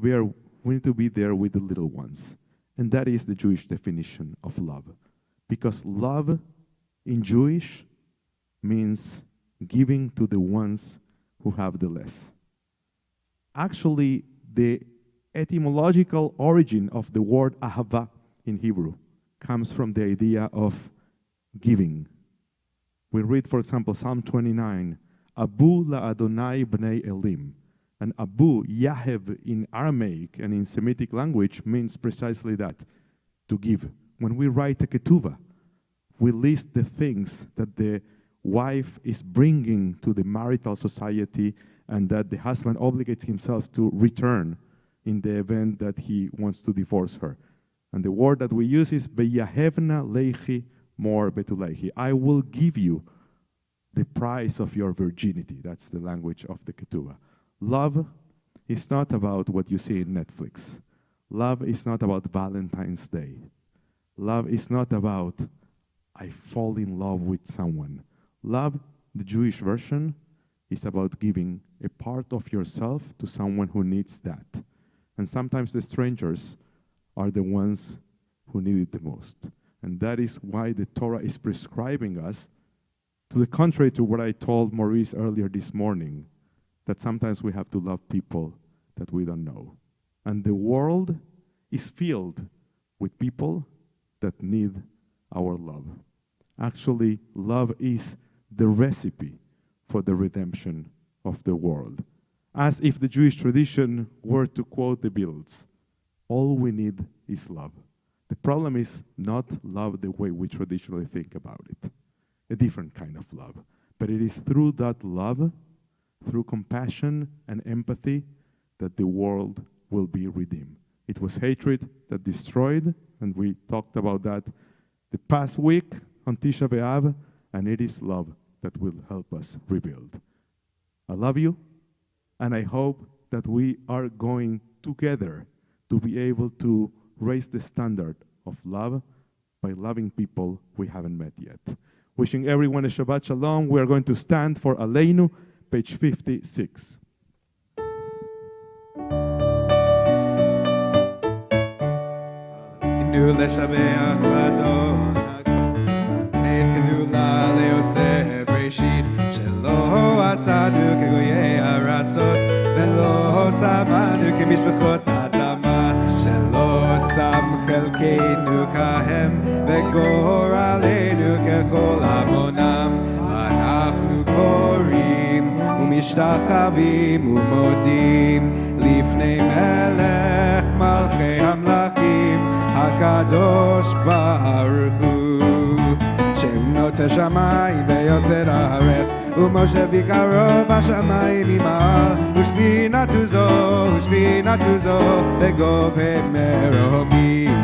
be there with the little ones. And that is the Jewish definition of love. Because love in Jewish means giving to the ones who have the less. Actually, the etymological origin of the word ahava in Hebrew comes from the idea of giving. We read, for example, Psalm 29, "Abu la Adonai bnei Elim." And Abu, Yahev in Aramaic and in Semitic language means precisely that, to give. When we write a ketuvah, we list the things that the wife is bringing to the marital society and that the husband obligates himself to return in the event that he wants to divorce her. And the word that we use is "Beyahevna leichi mor betuleihi." I will give you the price of your virginity. That's the language of the ketuvah. Love is not about what you see in Netflix. Love is not about Valentine's Day. Love is not about I fall in love with someone. Love, the Jewish version, is about giving a part of yourself to someone who needs that. And sometimes the strangers are the ones who need it the most. And that is why the Torah is prescribing us, to the contrary to what I told Maurice earlier this morning, that sometimes we have to love people that we don't know. And the world is filled with people that need our love. Actually, love is the recipe for the redemption of the world. As if the Jewish tradition were to quote the Beatles, all we need is love. The problem is not love the way we traditionally think about it, a different kind of love. But it is through that love, through compassion and empathy, that the world will be redeemed. It was hatred that destroyed, and we talked about that the past week on Tisha B'Av, and it is love that will help us rebuild. I love you, and I hope that we are going together to be able to raise the standard of love by loving people we haven't met yet. Wishing everyone a Shabbat Shalom. We are going to stand for Aleinu, page 56. נו לשבח לאדון לתת גדולה לעושה בראשית שלא עשנו כגויי ארצות ולא שמנו כמשפחות אדמה שלא שם חלקנו כהם וגורלנו ככל עמונם אנחנו קוראים ומשתחווים ומודים לפני מלך מלכי המלכים הקדוש ברוך הוא שנוצר שמיים ויוסד הארץ ומשה ויקרו בשמיים ממעל ושכינתו זו בגובה מרומים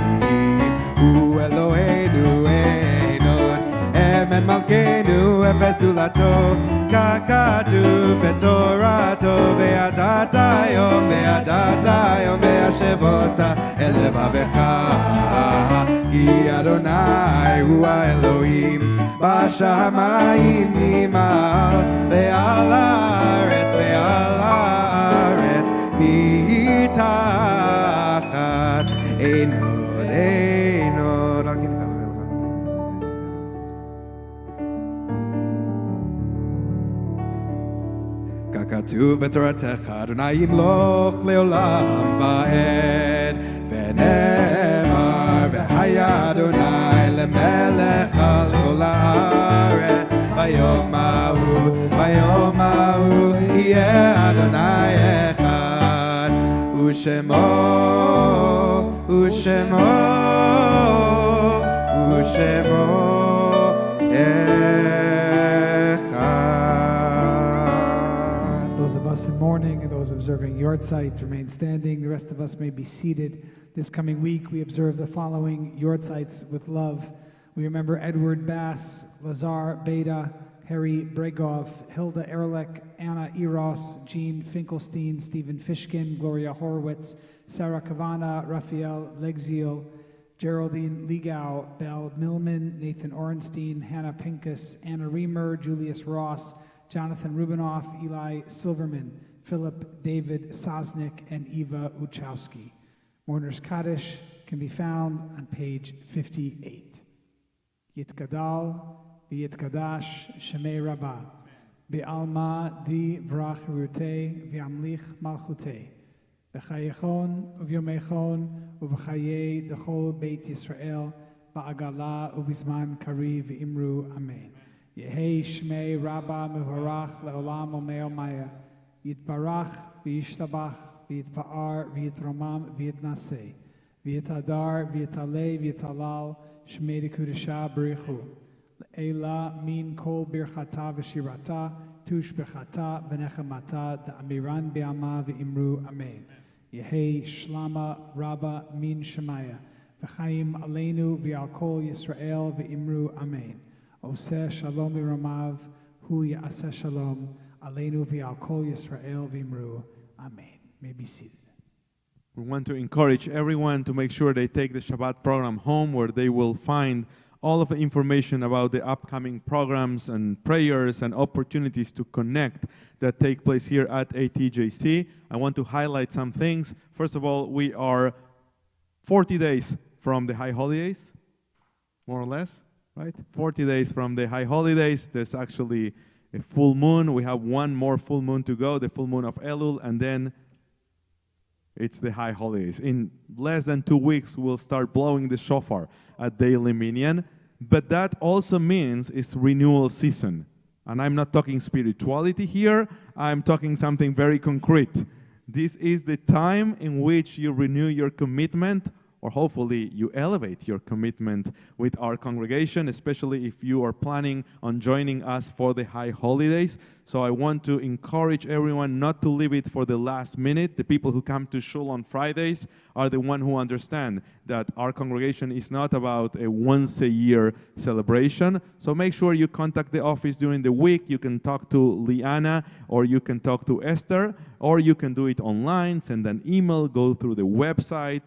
הוא אלוהינו אין עוד אמן מלכנו אפס זולתו ככתוב בתורתו וידעת היום והשבות אל לבבך כי אדוני הוא האלוהים בשמיים ממעל ועל הארץ מתחת אין עוד כתוב בתורתך, אדוני ימלוך לעולם ועד, ונאמר, והיה אדוני למלך על כל הארץ, ביום ההוא יהיה אדוני אחד, ושמו Those of us in mourning and those observing Yortzeit remain standing. The rest of us may be seated. This coming week, we observe the following Yortzeits with love. We remember Edward Bass, Lazar Beda, Harry Bregov, Hilda Erlich, Anna Eros, Jean Finkelstein, Stephen Fishkin, Gloria Horowitz, Sarah Kavana, Raphael Legziel, Geraldine Ligau, Belle Millman, Nathan Orenstein, Hannah Pincus, Anna Reamer, Julius Ross, Jonathan Rubinoff, Eli Silverman, Philip David Sosnick, and Eva Uchowski. Mourner's Kaddish can be found on page 58. Yitkadal, V'yitkadash, Shemei Rabbah, Be'alma di vrach rute, V'yamlich malchute, B'chayechon, Uvyomechon, Uv'chayei dechol Beit Yisrael, Ba'agala, Uvizman kari v'imru, Amen. Yehei Shmei Rabbah Mevarach Le'olam Omei Omaya Yitbarach V'yishtabach V'yitpa'ar V'yitromam V'yitnaseh V'yitadar V'yitalei V'yitalal Shmei Dekudesha B'richu Le'ela Min Kol Birchata V'shirata Tush B'chata V'nechamata Da'amiran B'yama V'imru Amen. Yehei Shlama Rabbah Min Shemaya V'chaim Aleinu V'yal Kol Yisrael V'imru Amen. Oseh Shalom Ramav, Hu Ya'aseh Shalom, Aleinu V'al Kol Yisrael V'imru. Amen. May be seated. We want to encourage everyone to make sure they take the Shabbat program home, where they will find all of the information about the upcoming programs and prayers and opportunities to connect that take place here at ATJC. I want to highlight some things. First of all, we are 40 days from the high holidays, more or less. Right? 40 days from the high holidays. There's actually a full moon. We have one more full moon to go, the full moon of Elul, and then it's the high holidays. In less than 2 weeks, we'll start blowing the shofar at Daily Minyan. But that also means it's renewal season. And I'm not talking spirituality here. I'm talking something very concrete. This is the time in which you renew your commitment or hopefully you elevate your commitment with our congregation, especially if you are planning on joining us for the high holidays. So I want to encourage everyone not to leave it for the last minute. The people who come to Shul on Fridays are the ones who understand that our congregation is not about a once-a-year celebration. So make sure you contact the office during the week. You can talk to Liana, or you can talk to Esther, or you can do it online, send an email, go through the website.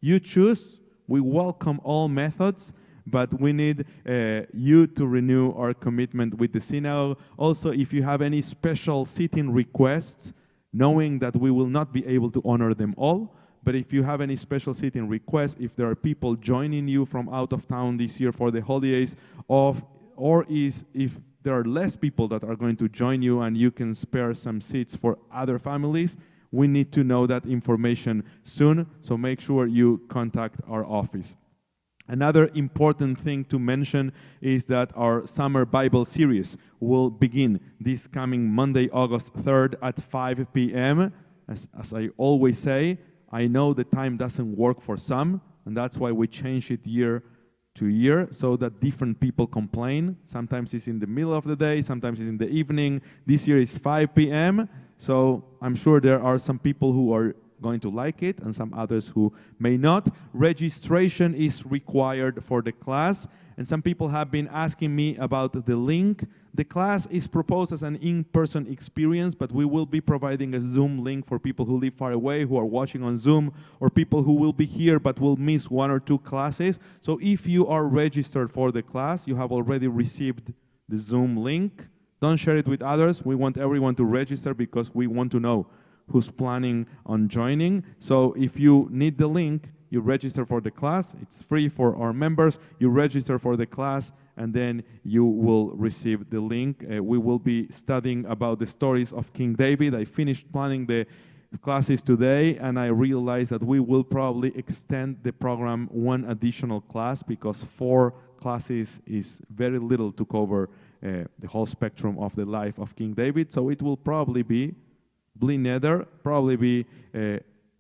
You choose. We welcome all methods, but we need you to renew our commitment with the synagogue. Also, if you have any special sitting requests, knowing that we will not be able to honor them all, but if you have any special sitting requests, if there are people joining you from out of town this year for the holidays, if there are less people that are going to join you and you can spare some seats for other families, we need to know that information soon, so make sure you contact our office. Another important thing to mention is that our summer Bible series will begin this coming Monday, August 3rd at 5 p.m. As I always say, I know the time doesn't work for some, and that's why we change it year to year, so that different people complain. Sometimes it's in the middle of the day, sometimes it's in the evening. This year is 5 p.m., so I'm sure there are some people who are going to like it and some others who may not. Registration is required for the class, and some people have been asking me about the link. The class is proposed as an in-person experience, but we will be providing a Zoom link for people who live far away, who are watching on Zoom, or people who will be here but will miss one or two classes. So if you are registered for the class, you have already received the Zoom link. Don't share it with others. We want everyone to register because we want to know who's planning on joining. So if you need the link, you register for the class. It's free for our members. You register for the class, and then you will receive the link. We will be studying about the stories of King David. I finished planning the classes today, and I realized that we will probably extend the program one additional class, because 4 classes is very little to cover the whole spectrum of the life of King David. So it will probably be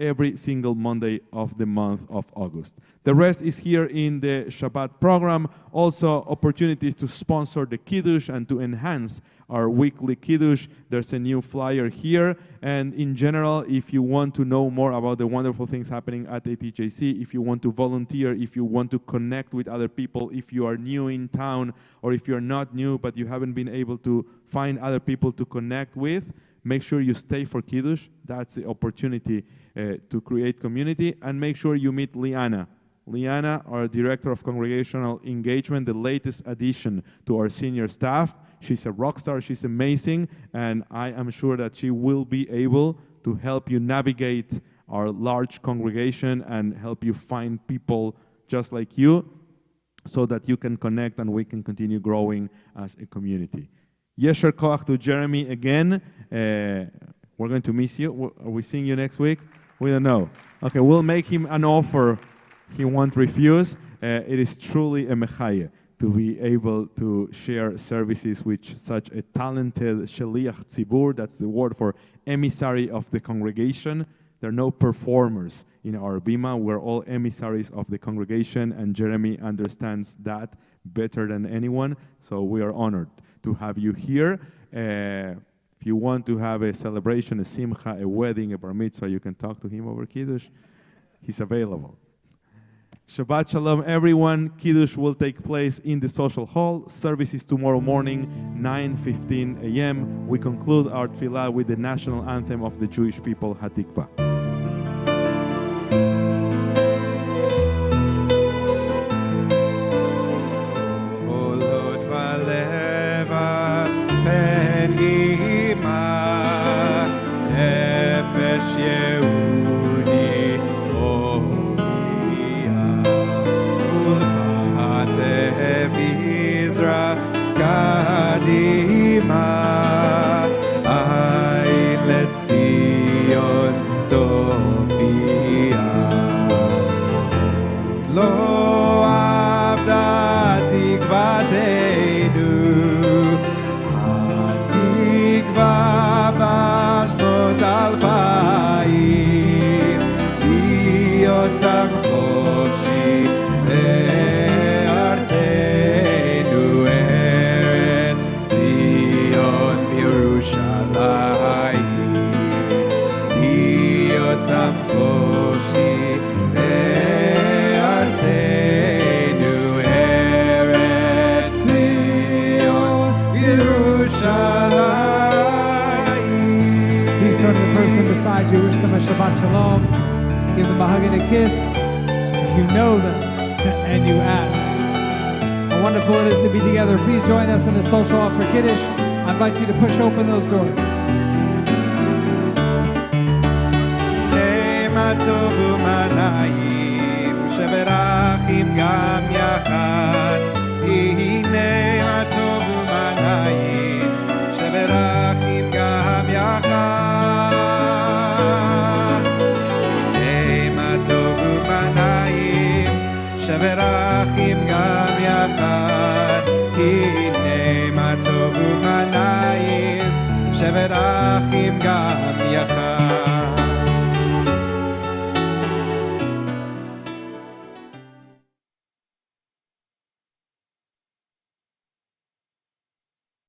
every single Monday of the month of August. The rest is here in the Shabbat program. Also, opportunities to sponsor the Kiddush and to enhance our weekly Kiddush. There's a new flyer here. And in general, if you want to know more about the wonderful things happening at ATJC, if you want to volunteer, if you want to connect with other people, if you are new in town, or if you're not new but you haven't been able to find other people to connect with, make sure you stay for Kiddush. That's the opportunity to create community. And make sure you meet Liana. Liana, our Director of Congregational Engagement, the latest addition to our senior staff. She's a rock star. She's amazing. And I am sure that she will be able to help you navigate our large congregation and help you find people just like you, so that you can connect and we can continue growing as a community. Yesher koach to Jeremy again. We're going to miss you. Are we seeing you next week? We don't know. Okay, we'll make him an offer he won't refuse. It is truly a mechaya to be able to share services with such a talented shaliach tzibur. That's the word for emissary of the congregation. There are no performers in our bima. We're all emissaries of the congregation, and Jeremy understands that better than anyone. So we are honored to have you here. If you want to have a celebration, a simcha, a wedding, a bar mitzvah, you can talk to him over Kiddush. He's available. Shabbat Shalom, everyone. Kiddush will take place in the social hall. Service is tomorrow morning, 9:15 a.m. We conclude our tefillah with the national anthem of the Jewish people, Hatikva. Al Bayit, להיות תמכות nafshi le'artzenu Eretz Zion Yerushalayim. Please turn to the person beside you, wish them a Shabbat Shalom, give them a hug and a kiss if you know them and you ask. How wonderful it is to be together. Please join us in the social hall for Kiddush. I invite you to push open those doors. טוב ומנעים שברחים גם יחד הנה מה טוב ומנעים שברחים גם יחד הנה מה טוב ומנעים שברחים גם יחד הנה מה טוב ומנעים שברחים גם יחד